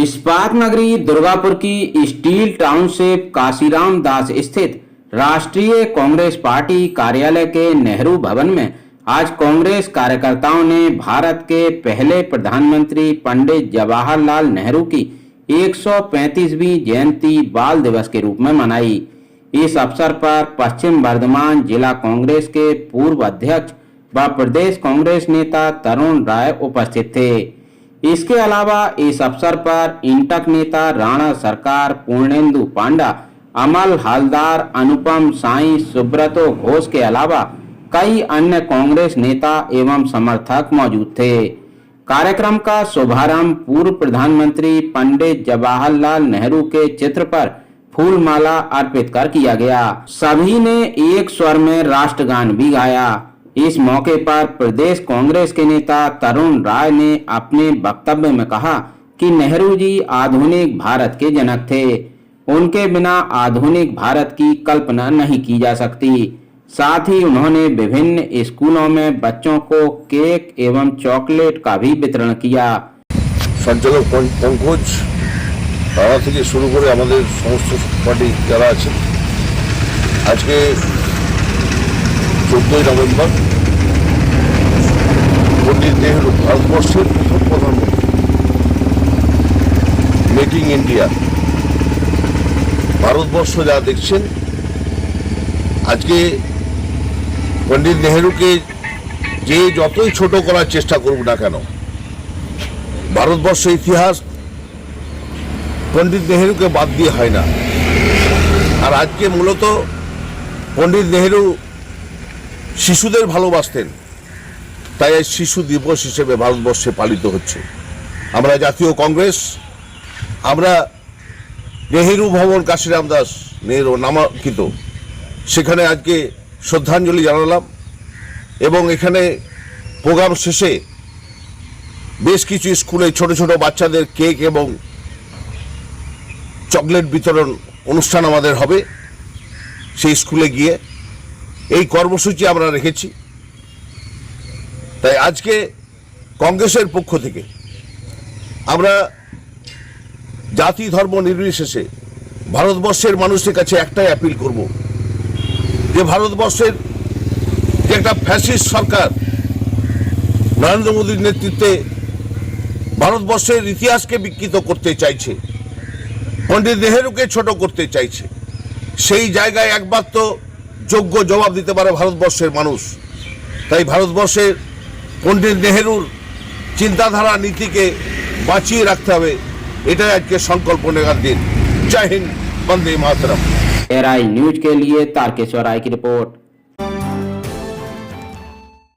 इस्पात नगरी दुर्गापुर की स्टील टाउनशिप काशीराम दास स्थित राष्ट्रीय कांग्रेस पार्टी कार्यालय के नेहरू भवन में आज कांग्रेस कार्यकर्ताओं ने भारत के पहले प्रधानमंत्री पंडित जवाहरलाल नेहरू की 135वीं जयंती बाल दिवस के रूप में मनाई। इस अवसर पर पश्चिम बर्धमान जिला कांग्रेस के पूर्व अध्यक्ष व प्रदेश कांग्रेस नेता तरुण राय उपस्थित थे। इसके अलावा इस अवसर पर इंटक नेता राणा सरकार, पूर्णेंदु पांडा, अमल हालदार, अनुपम साई, सुब्रतो घोष के अलावा कई अन्य कांग्रेस नेता एवं समर्थक मौजूद थे। कार्यक्रम का शुभारंभ पूर्व प्रधानमंत्री पंडित जवाहरलाल नेहरू के चित्र पर फूलमाला अर्पित कर किया गया। सभी ने एक स्वर में राष्ट्रगान भी गाया। इस मौके पर प्रदेश कांग्रेस के नेता तरुण राय ने अपने वक्तव्य में कहा कि नेहरू जी आधुनिक भारत के जनक थे। उनके बिना आधुनिक भारत की कल्पना नहीं की जा सकती। साथ ही उन्होंने विभिन्न स्कूलों में बच्चों को केक एवं चॉकलेट का भी वितरण किया। संचालक पंकज तारा থেকে শুরু করে আমাদের সমস্ত পার্টি যারা আছে আজকে 14 নভেম্বর पंडित नेहरू ভারতবর্ষের প্রথম প্রধানমন্ত্রী, মেকিং ইন্ডিয়া। ভারতবর্ষ যা দেখছেন আজকে पंडित নেহেরুকে যে যতই ছোট করার চেষ্টা করুক না কেন, ভারতবর্ষের ইতিহাস पंडित नेहरू के বাদ দিয়ে হয় না। আর আজকে মূলত पंडित नेहरू শিশুদের ভালোবাসতেন, তাই শিশু দিবস হিসেবে ভারতবর্ষে পালিত হচ্ছে। আমরা জাতীয় কংগ্রেস, আমরা নেহেরু ভবন কাশিরাম দাস নেহেরু নামাঙ্কিত সেখানে আজকে শ্রদ্ধাঞ্জলি জানালাম এবং এখানে প্রোগ্রাম শেষে বেশ কিছু স্কুলে ছোট ছোট বাচ্চাদের কেক এবং চকলেট বিতরণ অনুষ্ঠান আমাদের হবে। সেই স্কুলে গিয়ে এই কর্মসূচি আমরা রেখেছি। তাই আজকে কংগ্রেসের পক্ষ থেকে আমরা জাতি ধর্ম নির্বিশেষে ভারতবর্ষের মানুষের কাছে একটাই অ্যাপিল করব যে ভারতবর্ষের যে একটা ফ্যাসিস্ট সরকার নরেন্দ্র মোদীর নেতৃত্বে ভারতবর্ষের ইতিহাসকে বিকৃত করতে চাইছে, पंडित नेहरूকে ছোট করতে চাইছে, সেই জায়গায় একবার তো যোগ্য জবাব দিতে পারে ভারতবর্ষের মানুষ। তাই ভারতবর্ষের पंडित नेहरूর চিন্তাধারা নীতিকে বাঁচিয়ে রাখতে হবে, এটাই আজকে সংকল্প নেওয়ার দিন। জয় হিন্দ, বন্দে মাতরম। एआरआई न्यूज के लिए तारकेश्वर राय की रिपोर्ट।